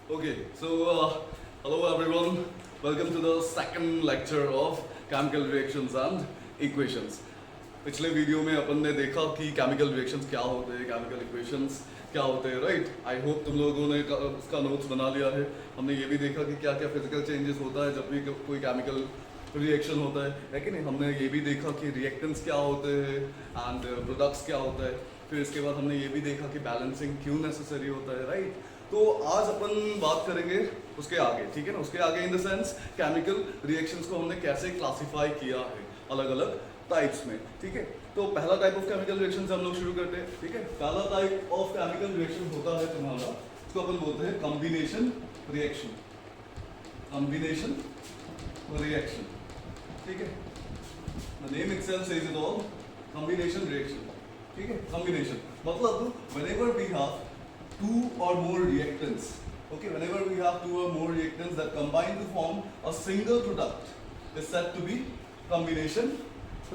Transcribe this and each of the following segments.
Okay, so hello everyone. Welcome to the second lecture of chemical reactions and equations. पिछले video में अपन ने देखा कि केमिकल रिएक्शंस क्या होते हैं, केमिकल इक्वेशंस क्या होते हैं, राइट? आई होप तुम लोगों ने उसका नोट्स बना लिया है. हमने ये भी देखा कि क्या क्या फिजिकल चेंजेस होता है जब भी कोई केमिकल रिएक्शन होता है कि नहीं. हमने ये भी देखा कि रिएक्टेंट्स क्या होते हैं एंड प्रोडक्ट्स क्या होता है. फिर इसके बाद हमने ये भी देखा कि बैलेंसिंग क्यों नेसेसरी होता है, राइट? तो आज अपन बात करेंगे उसके आगे, ठीक है ना. उसके आगे in the sense chemical reactions को हमने कैसे क्लासिफाई किया है अलग अलग टाइप्स में, ठीक है. तो पहला टाइप ऑफ केमिकल रिएक्शन से हम लोग शुरू करते हैं, ठीक है. पहला टाइप ऑफ केमिकल रिएक्शन होता है तुम्हारा, इसको अपन बोलते हैं कॉम्बिनेशन रिएक्शन. कॉम्बिनेशन रिएक्शन, ठीक है. The name itself says it all. Combination reaction, ठीक है. कॉम्बिनेशन मतलब whenever we have two or more reactants, okay, whenever we have two or more reactants that combine to form a single product is said to be combination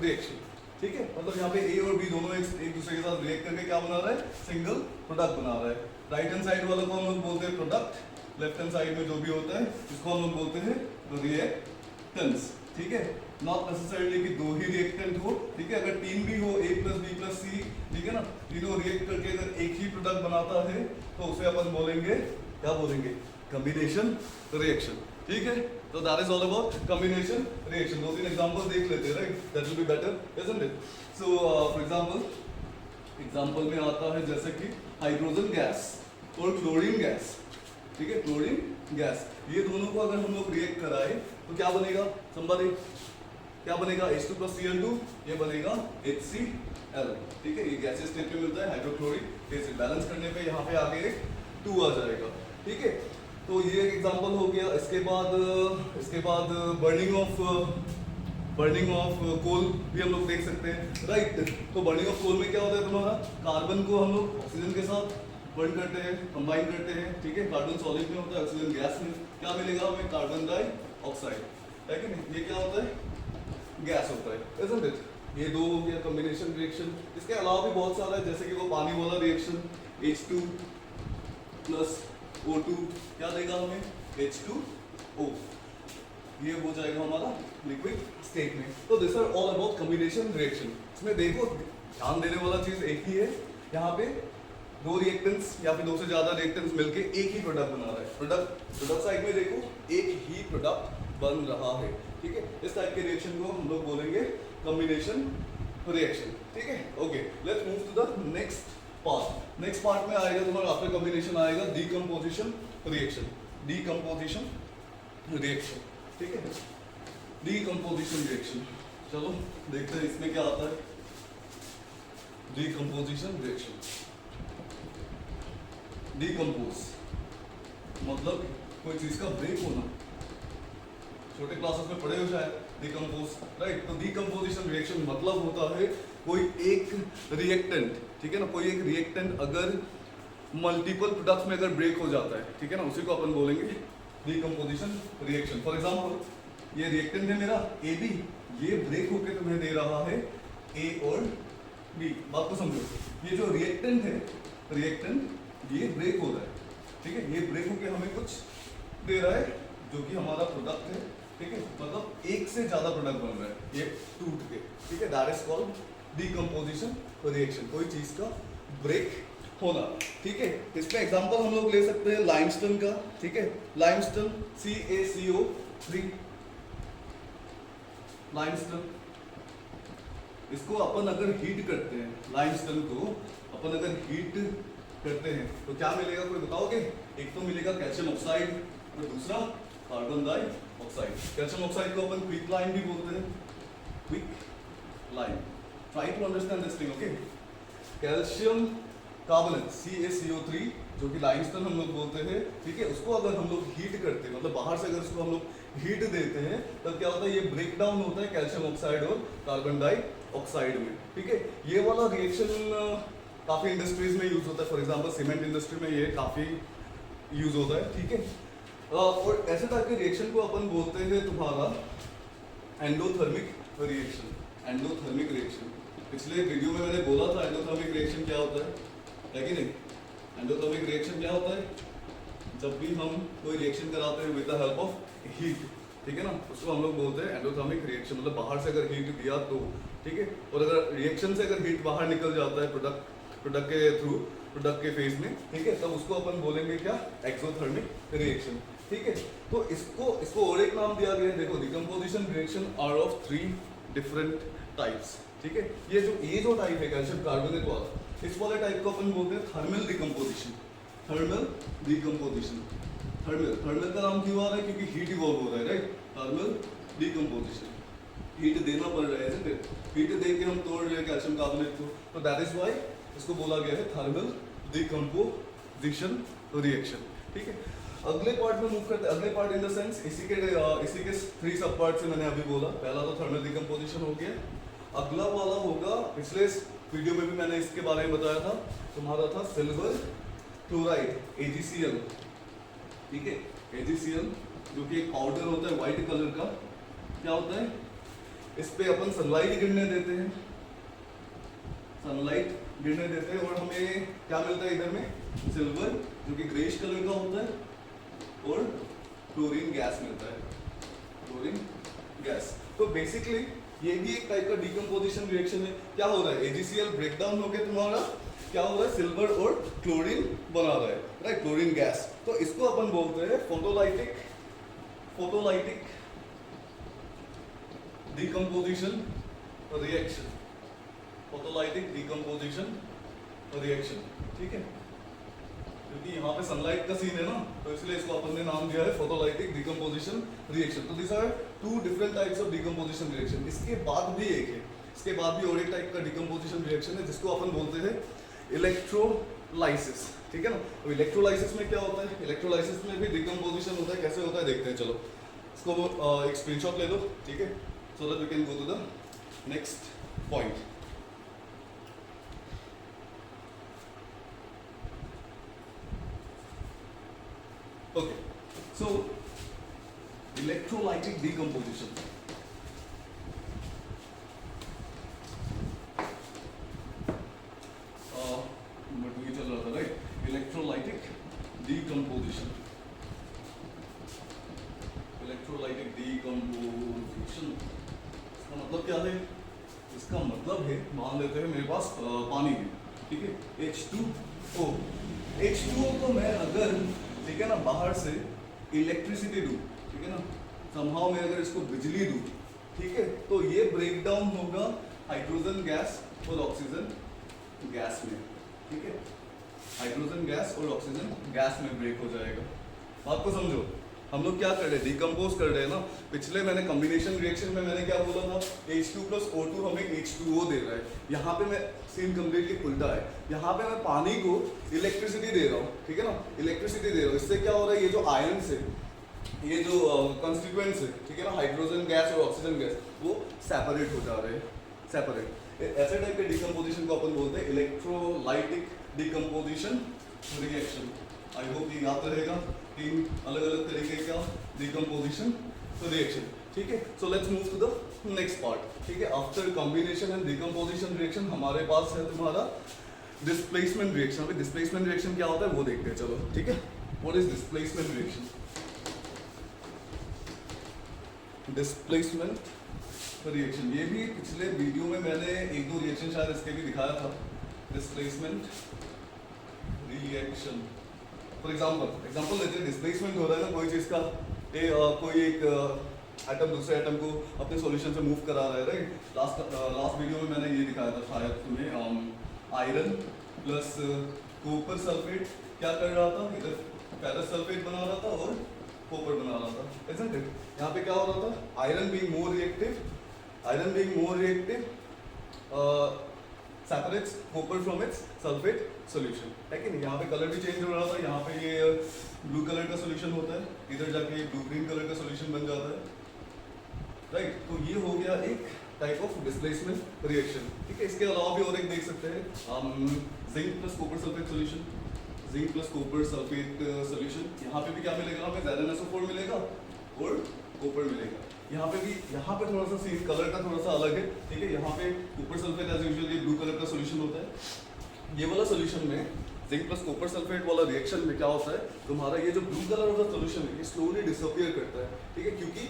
reaction, ठीक है. मतलब यहाँ पे A और B दोनों एक दूसरे के साथ रिएक्ट करके क्या बना रहा है, सिंगल प्रोडक्ट बना रहा है. राइट हैंड साइड वाला को हम लोग बोलते हैं प्रोडक्ट, लेफ्ट हैंड साइड में जो भी होता है इसको हम लोग बोलते हैं रिएक्टेंट्स, ठीक है. नॉट नेसेसरली कि दो ही रिएक्टेंट हो, ठीक है. अगर तीन भी हो, A plus B plus C, ठीक है ना, तीनों रिएक्ट करके अगर एक ही प्रोडक्ट बनाता है तो उसे अपन बोलेंगे, क्या बोलेंगे, कॉम्बिनेशन रिएक्शन, ठीक है. तो that is all about combination reaction. दो तीन एग्जांपल देख लेते हैं, right? That will be better, isn't it? So for example में आता है जैसे कि हाइड्रोजन गैस और क्लोरीन गैस, ठीक है. क्लोरीन गैस, ये दोनों को अगर हम लोग रिएक्ट कराए तो क्या बनेगा, somebody, क्या बनेगा, H2 plus Cl2, ये बनेगा HCl, ठीक है. ये गैसेस स्टेट में मिलता है हाइड्रोक्लोरिक एसिड. बैलेंस करने पे यहाँ पे आगे एक 2 आ जाएगा, ठीक है. तो ये एक एग्जांपल हो गया. इसके बाद बर्निंग ऑफ कोल भी हम लोग देख सकते हैं, राइट? तो बर्निंग ऑफ कोल में क्या होता है तुम्हारा, कार्बन को हम लोग ऑक्सीजन के साथ बर्न करते हैं, कंबाइन करते हैं, ठीक है. कार्बन सॉलिड में होता है, ऑक्सीजन गैस में क्या मिलेगा हमें, कार्बन डाइऑक्साइड, है कि नहीं. ये क्या होता है, गैस होता है, isn't it? ये दो हो गया कॉम्बिनेशन रिएक्शन. इसके अलावा भी बहुत सारा है, जैसे कि वो पानी वाला रिएक्शन H2 प्लस O2 क्या देगा हमें, H2O. ये हो जाएगा हमारा लिक्विड स्टेट में. तो this are all about combination reaction. इसमें देखो ध्यान देने वाला चीज एक ही है, यहाँ पे दो रिएक्टेंट्स या फिर दो से ज्यादा रिएक्टेंट्स मिलके एक ही प्रोडक्ट बना रहा है. प्रोडक्ट साइड में देखो एक ही प्रोडक्ट बन रहा है, ठीक है. इस टाइप के रिएक्शन को हम लोग बोलेंगे कॉम्बिनेशन रिएक्शन, ठीक है. Okay, let's move to the next part. Next part में आएगा तुम्हारा, आफ्टर कॉम्बिनेशन आएगा डीकंपोजिशन रिएक्शन. डीकंपोजिशन रिएक्शन, ठीक है. डीकंपोजिशन रिएक्शन, चलो देखते हैं इसमें क्या आता है. डीकंपोजिशन रिएक्शन, डीकंपोज मतलब कोई चीज का ब्रेक होना. छोटे क्लासेस में पढ़े हो शायद डिकम्पोज, राइट? तो डिकम्पोजिशन रिएक्शन मतलब होता है कोई एक रिएक्टेंट, ठीक है ना, कोई एक रिएक्टेंट अगर मल्टीपल प्रोडक्ट्स में अगर ब्रेक हो जाता है, ठीक है ना, उसी को अपन बोलेंगे डिकम्पोजिशन रिएक्शन. फॉर एग्जांपल ये रिएक्टेंट है मेरा AB, ये ब्रेक होकर तुम्हें दे रहा है A और B. बात को समझो, ये जो रिएक्टेंट है, रिएक्टेंट ये ब्रेक हो रहा है, ठीक है. ये ब्रेक होकर हमें कुछ दे रहा है जो कि हमारा प्रोडक्ट है, ठीक है. मतलब एक से ज्यादा प्रोडक्ट बन रहा है ये टूट के, ठीक है. That is called decomposition reaction, कोई चीज का ब्रेक होना, ठीक है. इसमें एग्जांपल हम लोग ले सकते हैं लाइमस्टोन का, ठीक है. लाइमस्टोन CaCO3, लाइमस्टोन, इसको अपन अगर हीट करते हैं, लाइमस्टोन को अपन अगर हीट करते हैं तो क्या मिलेगा, कोई बताओगे? एक तो मिलेगा कैल्शियम ऑक्साइड और दूसरा कार्बन डाइऑक्साइड. कैल्शियम ऑक्साइड को अपन क्विक लाइम भी बोलते हैं, quick lime. Try to understand this thing, okay. Calcium carbonate CaCO3 जो कि लाइमस्टोन हम लोग बोलते हैं, ठीक है. उसको अगर हम लोग हीट करते हैं, मतलब बाहर से अगर उसको हम लोग हीट देते हैं तब क्या होता है, ये ब्रेक डाउन होता है कैल्शियम ऑक्साइड और कार्बन डाइऑक्साइड में, ठीक है. ये वाला रिएक्शन काफी इंडस्ट्रीज में यूज होता है. फॉर एग्जांपल सीमेंट इंडस्ट्री में ये काफी यूज होता है, ठीक है. और ऐसे टाइप के रिएक्शन को अपन बोलते हैं तुम्हारा एंडोथर्मिक रिएक्शन. एंडोथर्मिक रिएक्शन पिछले वीडियो में मैंने बोला था एंडोथर्मिक रिएक्शन क्या होता है कि नहीं. एंडोथर्मिक रिएक्शन क्या होता है, जब भी हम कोई रिएक्शन कराते हैं with the help of heat, ठीक है ना, उसको हम लोग बोलते हैं एंडोथर्मिक रिएक्शन, मतलब बाहर से अगर हीट दिया तो, ठीक है। और अगर रिएक्शन से अगर हीट बाहर निकल जाता है प्रोडक्ट के थ्रू, प्रोडक्ट के फेज में, ठीक है, तब उसको अपन बोलेंगे क्या, एक्सोथर्मिक रिएक्शन, ठीक है। तो इसको और एक नाम दिया गया है, देखो decomposition reaction are of 3 different types, ठीक है। ये जो टाइप है कैल्शियम कार्बोनेट वाला, इस वाले टाइप को अपन बोलते हैं thermal decomposition. Thermal decomposition, thermal का नाम क्यों आ रहा है, क्योंकि हीट इवॉल्व हो रहा है, राइट। थर्मल डिकम्पोजिशन, हीट देना पड़ रहा है, इसलिए हीट दे के हम तोड़ रहे हैं कैल्शियम कार्बोनेट को, तो दैट इज व्हाई इसको बोला गया है थर्मल डिकम्पोजिशन रिएक्शन, ठीक है। अगले पार्ट में मूव करते हैं, अगले पार्ट इन द सेंस इसी के 3 सब पार्ट से मैंने अभी बोला, पहला तो थर्मल डिकम्पोजिशन हो गया, अगला वाला होगा, पिछले वीडियो में भी मैंने इसके बारे में बताया था, तुम्हारा था सिल्वर क्लोराइड AgCl, ठीक है। AgCl जो कि एक पाउडर होता है व्हाइट कलर का, क्या होता है, इस पे अपन सनलाइट गिरने देते हैं, सनलाइट गिरने देते हैं और हमें क्या मिलता है इधर में, सिल्वर जो कि ग्रेइश कलर का होता है और क्लोरीन गैस मिलता है, क्लोरीन गैस। तो बेसिकली ये भी एक टाइप का डिकम्पोजिशन रिएक्शन है। क्या हो रहा है, AgCl ब्रेक डाउन हो गया तुम्हारा, क्या हो रहा है, सिल्वर और क्लोरीन बना रहा है, राइट, क्लोरीन गैस। तो इसको अपन बोलते हैं photolytic decomposition reaction, photolytic decomposition reaction, ठीक है। क्योंकि यहाँ पे सनलाइट का सीन है ना, तो इसलिए इसको अपन ने नाम दिया है फोटोलाइटिक डिकम्पोजिशन रिएक्शन। तो this are 2 different types of decomposition reaction. इसके बाद भी एक है, इसके बाद भी और एक टाइप का डिकम्पोजिशन रिएक्शन है जिसको अपन बोलते हैं इलेक्ट्रोलाइसिस, ठीक है ना। अब इलेक्ट्रोलाइसिस में क्या होता है, इलेक्ट्रोलाइसिस में भी डिकम्पोजिशन होता है, कैसे होता है देखते हैं, चलो इसको एक स्क्रीनशॉट ले लो, ठीक है, so that we can go to the next point. Okay, so electrolytic decomposition. But ये चल रहा था, right, electrolytic decomposition, electrolytic decomposition, इसका मतलब क्या है, इसका मतलब है, मान लेते हैं मेरे पास पानी है, ठीक है, H2O, H2O को मैं अगर, ठीक है ना, बाहर से इलेक्ट्रिसिटी दूं, ठीक है ना, समहाउ मैं अगर इसको बिजली दूं, ठीक है, तो ये ब्रेक डाउन होगा हाइड्रोजन गैस और ऑक्सीजन गैस में, ठीक है, हाइड्रोजन गैस और ऑक्सीजन गैस में ब्रेक हो जाएगा। बात को समझो, हम लोग क्या कर रहे हैं, डिकम्पोज कर रहे हैं ना। पिछले मैंने कॉम्बिनेशन रिएक्शन में मैंने क्या बोला था, H2 + O2 हमें H2O दे रहा है, यहाँ पे मैं सीन कम्प्लीटली उल्टा है, यहाँ पे मैं पानी को इलेक्ट्रिसिटी दे रहा हूँ, ठीक है ना, इलेक्ट्रिसिटी दे रहा हूँ। इससे क्या हो रहा है, ये जो आयन्स है, ये जो कॉन्स्टिट्यूएंट्स है, ठीक है ना, हाइड्रोजन गैस और ऑक्सीजन गैस, वो सेपरेट हो जा रहे हैं, सेपरेट। ऐसे टाइप के डिकम्पोजिशन को अपन बोलते हैं electrolytic decomposition reaction. I hope ये याद रहेगा, 3 अलग अलग तरीके का डिकम्पोजिशन रिएक्शन, ठीक है। So let's move to the next part, ठीक है। After combination and decomposition reaction हमारे पास है तुम्हारा डिस्प्लेसमेंट रिएक्शन। अभी डिस्प्लेसमेंट रिएक्शन क्या होता है वो देखते हैं, चलो, ठीक है। What is displacement reaction? Displacement reaction, ये भी पिछले वीडियो में मैंने 1-2 रिएक्शन शायद इसके भी दिखाया था। डिस्प्लेसमेंट रिएक्शन, फॉर एग्जाम्पल लेते हैं, डिस्प्लेसमेंट हो रहा है ना कोई चीज़ का, कोई एक एटम दूसरे एटम को अपने सॉल्यूशन से मूव करा रहा है, राइट। लास्ट वीडियो में मैंने ये दिखाया था शायद तुम्हें, आयरन प्लस कॉपर सल्फेट क्या कर रहा था, इधर फेरस सल्फेट बना रहा था और कॉपर बना रहा था, isn't it? यहाँ पे क्या हो रहा था, iron being more reactive separates copper from its sulfate solution, है कि नहीं। यहाँ पे कलर भी चेंज हो रहा था, यहाँ पे ये ब्लू कलर का सोल्यूशन होता है, इधर जाके ब्लू ग्रीन कलर का सोल्यूशन बन जाता है, राइट। तो ये हो गया एक टाइप ऑफ डिस्प्लेसमेंट रिएक्शन, ठीक है। इसके अलावा भी और एक देख सकते हैं, zinc plus copper sulphate solution, zinc plus copper sulphate solution. यहाँ पे भी क्या मिलेगा, हमें ZnSO4 मिलेगा और कॉपर मिलेगा। यहाँ पे थोड़ा सा सीन कलर का थोड़ा सा अलग है, ठीक है। यहाँ पे कॉपर सल्फेट एज यूजुअल ये ब्लू कलर का सोल्यूशन होता है। ये वाला सोल्यूशन में जिंक प्लस कॉपर सल्फेट वाला रिएक्शन में क्या होता है, तुम्हारा ये जो ब्लू कलर वाला सोल्यूशन है ये स्लोली डिसअपियर करता है, ठीक है, क्योंकि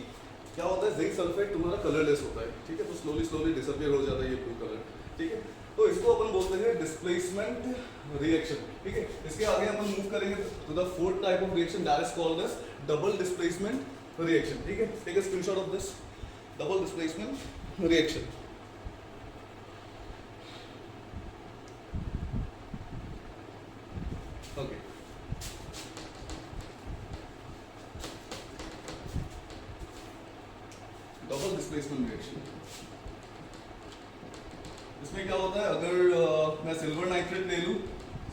क्या होता है जिंक सल्फेट तुम्हारा कलरलेस होता है, ठीक है, तो स्लोली स्लोली डिसअपियर हो जाता है ये ब्लू कलर, ठीक है। तो इसको अपन बोलते हैं डिस्प्लेसमेंट रिएक्शन, ठीक है। इसके आगे अपन मूव करेंगे to the fourth type of reaction that is called as double displacement reaction, ठीक है। Take a screenshot of this double displacement reaction. Okay, double displacement reaction, इसमें क्या होता है, अगर मैं सिल्वर नाइट्रेट ले लूँ,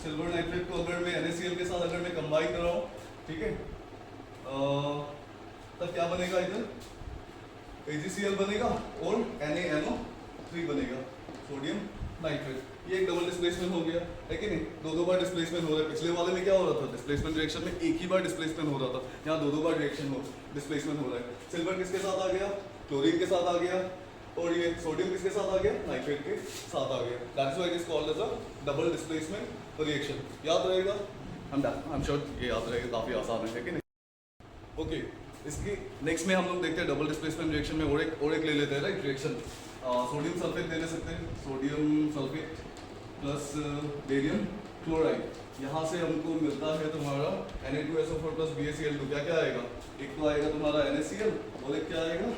सिल्वर नाइट्रेट को अगर मैं NaCl के साथ अगर मैं कंबाइन कराऊँ, ठीक है, तब क्या बनेगा, इधर AgCl बनेगा और NaNO3 बनेगा, सोडियम नाइट्रेट। ये एक डबल डिस्प्लेसमेंट हो गया है कि नहीं, दो बार डिस्प्लेसमेंट हो रहा है। पिछले वाले में क्या हो रहा था, डिस्प्लेसमेंट रिएक्शन में एक ही बार डिस्प्लेसमेंट हो रहा था, यहाँ दो बार रिएक्शन हो डिस्प्लेसमेंट हो रहा है। सिल्वर किसके साथ आ गया, क्लोरीन के साथ आ गया, और ये सोडियम किसके साथ आ गया, नाइट्रेट के साथ आ गया। That's why it is called as a double displacement reaction. याद रहेगा, आई एम श्योर ये याद रहेगा, काफी आसान है कि नहीं। ओके, इसकी नेक्स्ट में हम लोग देखते हैं डबल डिस्प्लेसमेंट रिएक्शन में और एक ले लेते हैं राइट रिएक्शन। सोडियम सल्फेट ले सकते हैं, sodium sulphate plus barium chloride, यहाँ से हमको मिलता है तुम्हारा Na2SO4 प्लस BaCl2। क्या क्या आएगा, एक तो आएगा तुम्हारा NaCl और एक क्या आएगा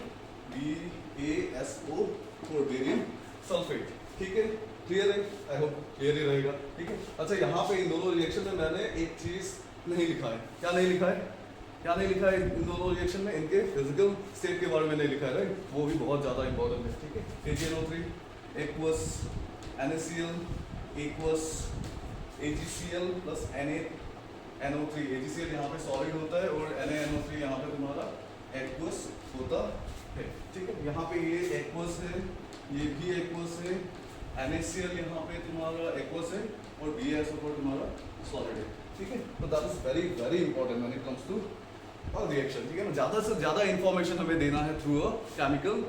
BaSO4 बेरियम सल्फेट, ठीक है। क्लियर है, आई होप क्लियर ही रहेगा, ठीक है। अच्छा, यहाँ पे इन दोनों रिएक्शन में मैंने एक चीज नहीं लिखा है। क्या नहीं लिखा है, क्या नहीं लिखा है इन दोनों रिएक्शन में, इनके फिजिकल स्टेट के बारे में नहीं लिखा है राइट, वो भी बहुत ज़्यादा इंपॉर्टेंट है, ठीक है। AgNO3 aqueous NaCl aqueous AgCl plus NaNO3। AgCl यहाँ पे सॉलिड होता है और NaNO3 यहाँ पे तुम्हारा एक्वस होता है, ठीक है। यहाँ पे ये एक्वस है, ये भी एक्वस है, NaCl यहाँ पे तुम्हारा एक्वस है और BaSO4 तुम्हारा सॉलिड है, ठीक है। तो that is very very important when it comes to reaction, ठीक है ना। ज़्यादा से ज़्यादा इंफॉर्मेशन हमें देना है थ्रू अ केमिकल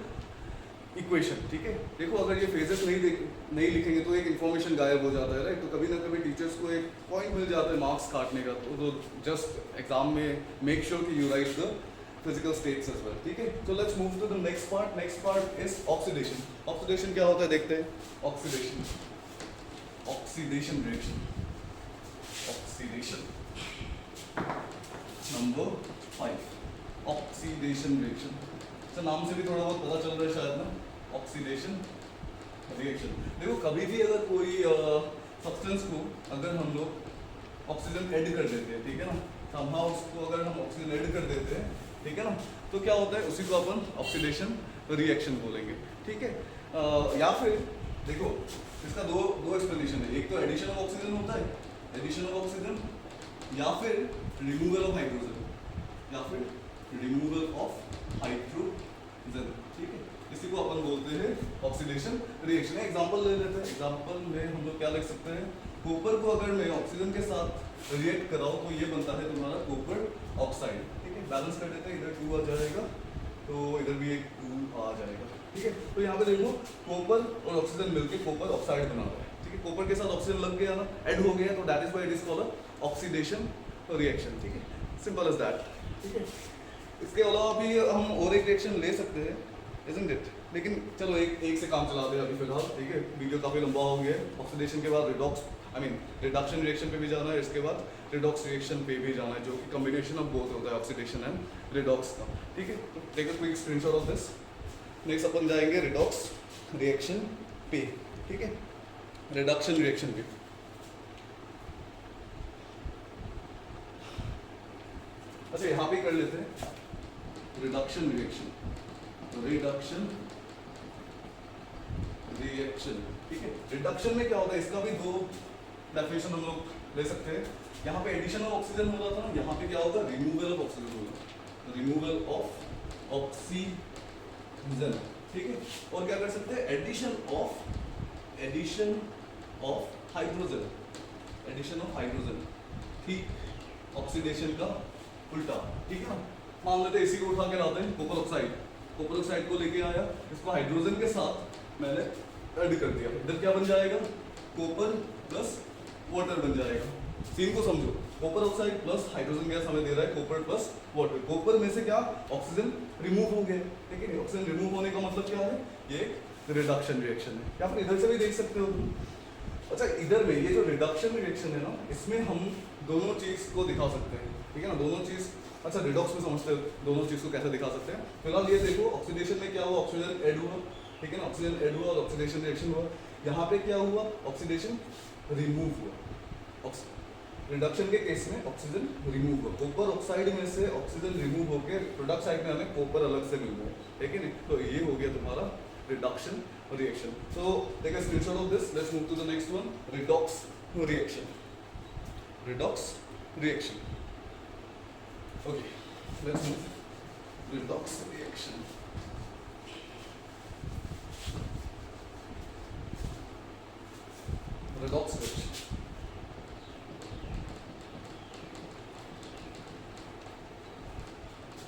इक्वेशन, ठीक है। देखो, अगर ये फेजेस नहीं लिखेंगे तो एक इन्फॉर्मेशन गायब हो जाता है राइट। तो कभी ना कभी टीचर्स को एक पॉइंट मिल जाता है मार्क्स काटने का, तो जस्ट एग्जाम में मेक श्योर कि you write the physical states as well, ठीक है। तो let's move to the next part. Next part is oxidation. Oxidation क्या होता है देखते हैं। Oxidation, oxidation reaction, oxidation number 5, oxidation reaction. तो नाम से भी थोड़ा बहुत पता चल रहा है शायद ना, ऑक्सीडेशन रिएक्शन। देखो, कभी भी अगर कोई सब्सटेंस को अगर हम लोग ऑक्सीजन ऐड कर देते हैं, ठीक है ना, समहाउ उसको अगर हम ऑक्सीजन ऐड कर देते हैं, ठीक है ना, तो क्या होता है, उसी को अपन ऑक्सीडेशन रिएक्शन बोलेंगे, ठीक है। या फिर देखो, इसका दो एक्सप्लेनेशन है। एक तो एडिशन ऑफ ऑक्सीजन होता है, एडिशन ऑफ ऑक्सीजन, या फिर रिमूवल ऑफ हाइड्रोजन, या फिर रिमूवल ऑफ हाइड्रोजन, ठीक है। इसी को अपन बोलते हैं ऑक्सीडेशन रिएक्शन। एग्जांपल ले लेते हैं। एग्जांपल में हम लोग क्या लिख सकते हैं, कॉपर को अगर मैं ऑक्सीजन के साथ रिएक्ट कराऊं तो ये बनता है तुम्हारा कॉपर ऑक्साइड, ठीक है। बैलेंस कर देते हैं, इधर 2 आ जाएगा तो इधर भी एक 2 आ जाएगा, ठीक है। तो यहाँ पे देखो, कॉपर और ऑक्सीजन मिलकर कॉपर ऑक्साइड बना हुआ है, ठीक है। कॉपर के साथ ऑक्सीजन लग गया ना, ऐड हो गया, तो that is why it is called oxidation reaction, ठीक है। सिंपल एज दैट, ठीक है। इसके अलावा भी हम और एक रिएक्शन ले सकते हैं, इजंट इट। लेकिन चलो एक से काम चलाते हैं अभी फिलहाल, ठीक है। वीडियो काफ़ी लंबा हो गया है। ऑक्सीडेशन के बाद रिडक्शन रिएक्शन पे भी जाना है, इसके बाद रिडॉक्स रिएक्शन पे भी जाना है, जो कि कॉम्बिनेशन ऑफ बोथ होता है, ऑक्सीडेशन एंड रिडॉक्स का, ठीक है। तो take a quick screenshot of this. Next अपन जाएंगे रिडॉक्स रिएक्शन पे, ठीक है, रिडक्शन रिएक्शन पे। अच्छा, यहाँ पे कर लेते हैं रिडक्शन रिएक्शन, रिडक्शन रिएक्शन, ठीक है। रिडक्शन में क्या होता है, इसका भी 2 डेफिनेशन हम लोग ले सकते हैं। यहाँ पे एडिशन ऑफ ऑक्सीजन हो रहा था ना, यहाँ पे क्या होगा, रिमूवल ऑफ ऑक्सीजन होगा, रिमूवल ऑफ ऑक्सीजन, ठीक है। और क्या कर सकते हैं, addition of hydrogen, addition of hydrogen, ठीक, ऑक्सीडेशन का उल्टा, ठीक है ना। मान लेते हैं इसी को उठा के लाते हैं, कॉपर ऑक्साइड, कॉपर ऑक्साइड को लेके आया, इसको हाइड्रोजन के साथ मैंने ऐड कर दिया, इधर क्या बन जाएगा, कॉपर प्लस वाटर बन जाएगा, सीन को समझो, copper oxide plus hydrogen gas हमें दे रहा है कॉपर प्लस वाटर। कॉपर में से क्या ऑक्सीजन रिमूव हो गया, ठीक है। ऑक्सीजन रिमूव होने का मतलब क्या है, ये रिडक्शन रिएक्शन है। या फिर इधर से भी देख सकते हो तुम। अच्छा इधर में ये जो रिडक्शन रिएक्शन है ना, इसमें हम दोनों चीज को दिखा सकते हैं, ठीक है ना, दोनों चीज। अच्छा रिडॉक्स में समझते हो दोनों चीज को कैसे दिखा सकते हैं। फिलहाल ये देखो ऑक्सीडेशन में क्या हुआ, ऑक्सीजन ऐड हुआ, ठीक है ना, ऑक्सीजन ऐड हुआ और ऑक्सीडेशन रिएक्शन हुआ। यहाँ पे क्या हुआ, ऑक्सीडेशन रिमूव हुआ। रिडक्शन के केस में ऑक्सीजन रिमूव हुआ, कॉपर ऑक्साइड में से ऑक्सीजन रिमूव होकर प्रोडक्ट साइड में हमें कॉपर अलग से मिल रहा है, ठीक है ना। तो ये हो गया तुम्हारा reduction reaction. So take a screenshot of this, let's move to the next one, redox reaction. Redox reaction, okay let's move redox reaction. Redox reaction,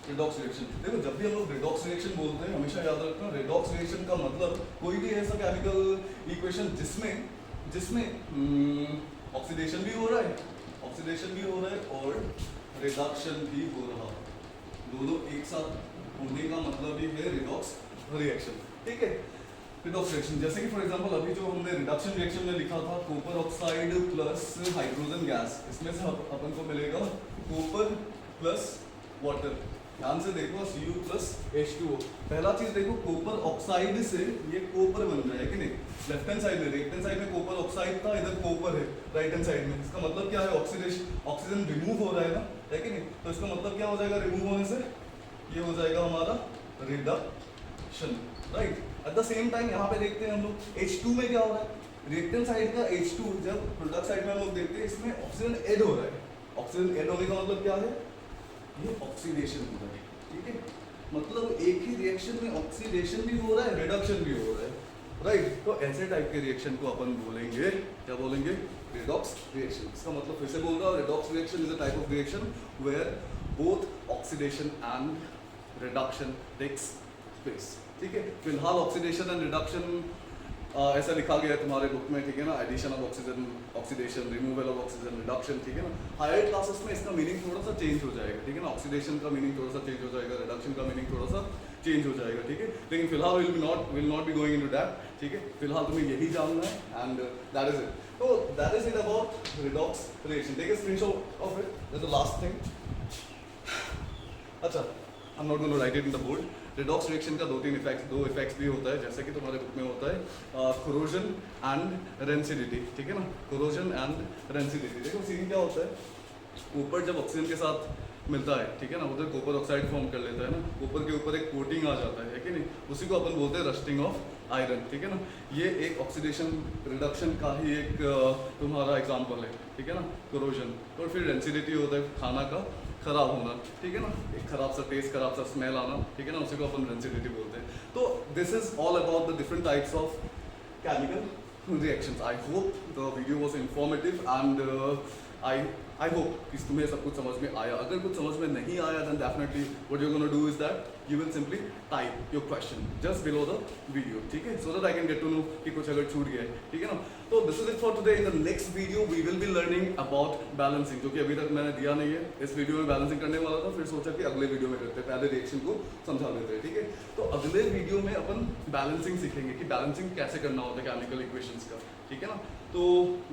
redox reaction. देखो जब भी हम लोग रिडॉक्स रिएक्शन बोलते हैं हमेशा याद रखना, रिडॉक्स रिएक्शन का मतलब कोई भी ऐसा केमिकल इक्वेशन जिसमें ऑक्सीडेशन भी हो रहा है, ऑक्सीडेशन भी हो रहा है और रिडक्शन भी हो रहा है, दोनों एक साथ होने का मतलब ही है रिडॉक्स रिएक्शन, ठीक है। रिडॉक्स रिएक्शन जैसे कि फॉर एग्जांपल अभी जो हमने रिडक्शन रिएक्शन में लिखा था copper oxide plus hydrogen gas, इसमें से अपन को मिलेगा कॉपर प्लस वाटर। ध्यान से देखो Cu प्लस H2O। पहला चीज देखो कॉपर ऑक्साइड से ये कॉपर बन रहा है कि नहीं, लेफ्ट हैंड साइड में, राइट हैंड साइड में कॉपर ऑक्साइड था, इधर कॉपर है राइट हैंड साइड में। इसका मतलब क्या है, ऑक्सीडेशन, ऑक्सीजन रिमूव हो रहा है ना, है कि नहीं। तो इसका मतलब क्या हो जाएगा रिमूव होने से, ये हो जाएगा हमारा reduction, right. At the same time यहाँ पे देखते हैं हम लोग H2 में क्या हो रहा है, रिएक्टेंट साइड का H2 जब प्रोडक्ट साइड में हम लोग देखते हैं इसमें ऑक्सीजन ऐड हो रहा है। ऑक्सीजन ऐड होने का मतलब क्या है, ये ऑक्सीडेशन हो रहा है, ठीक है। मतलब एक ही रिएक्शन में ऑक्सीडेशन भी हो रहा है, रिडक्शन भी हो रहा है, राइट। तो ऐसे टाइप के रिएक्शन को अपन बोलेंगे, क्या बोलेंगे, रिडॉक्स रिएक्शन। इसका मतलब फिर से बोल रहा हूं, redox reaction is a type of reaction where both oxidation and reduction takes place, ठीक है। फिलहाल ऑक्सीडेशन एंड रिडक्शन ऐसा लिखा गया है तुम्हारे बुक में, ठीक है ना, addition of oxygen, oxidation, removal of oxygen, reduction, ठीक है ना। हायर क्लासेस में इसका मीनिंग थोड़ा सा चेंज हो जाएगा, ठीक है ना, ऑक्सीडेशन का मीनिंग थोड़ा सा चेंज हो जाएगा, रिडक्शन का मीनिंग थोड़ा सा चेंज हो जाएगा, ठीक है। लेकिन फिलहाल will not be going into that, ठीक है। फिलहाल तुम्हें यही जानना है एंड दैट इज इट। तो that is it about redox reaction. Take a screenshot of it, that's the last thing. अच्छा, I am not going to write it in the board. Redox reaction का दो effects भी होता है, जैसे कि तुम्हारे बुक में होता है कोरोजन एंड रेंसिडिटी, ठीक है ना, कोरोजन एंड रेंसिडिटी। देखो सीन क्या होता है, ऊपर जब ऑक्सीजन के साथ मिलता है, ठीक है ना, उधर कॉपर ऑक्साइड फॉर्म कर लेता है ना, कॉपर के ऊपर एक कोटिंग आ जाता है कि नहीं, उसी को अपन बोलते हैं रस्टिंग ऑफ आयरन, ठीक है ना। ये एक ऑक्सीडेशन रिडक्शन का ही एक तुम्हारा एग्जाम्पल है, ठीक है ना, कोरोजन। और फिर रेंसिडिटी होता है खाना का खराब होना, ठीक है ना, एक खराब सा टेस्ट, खराब सा स्मेल आना, ठीक है ना, उसी को अपन रेंसिडिटी बोलते हैं। तो this is all about the different types of chemical reactions. I hope the video was informative and I hope कि तुम्हें सब कुछ समझ में आया। अगर कुछ समझ में नहीं आया then definitely what you gonna do is that you will simply type your question just below the video, ठीक है, so that I can get to know कि कुछ अगर छूट गया है, ठीक है ना। तो this is it for today. In the next video we will be learning about balancing, जो कि अभी तक मैंने दिया नहीं है। इस वीडियो में बैलेंसिंग करने वाला था, फिर सोचा कि अगले वीडियो में करते हैं, पहले रिएक्शन को समझा देते हैं, ठीक है। तो अगले वीडियो में अपन बैलेंसिंग सीखेंगे कि बैलेंसिंग कैसे करना होता है केमिकल इक्वेशंस का, ठीक है ना। तो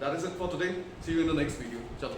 that is it for today, see you in the next video. चलो।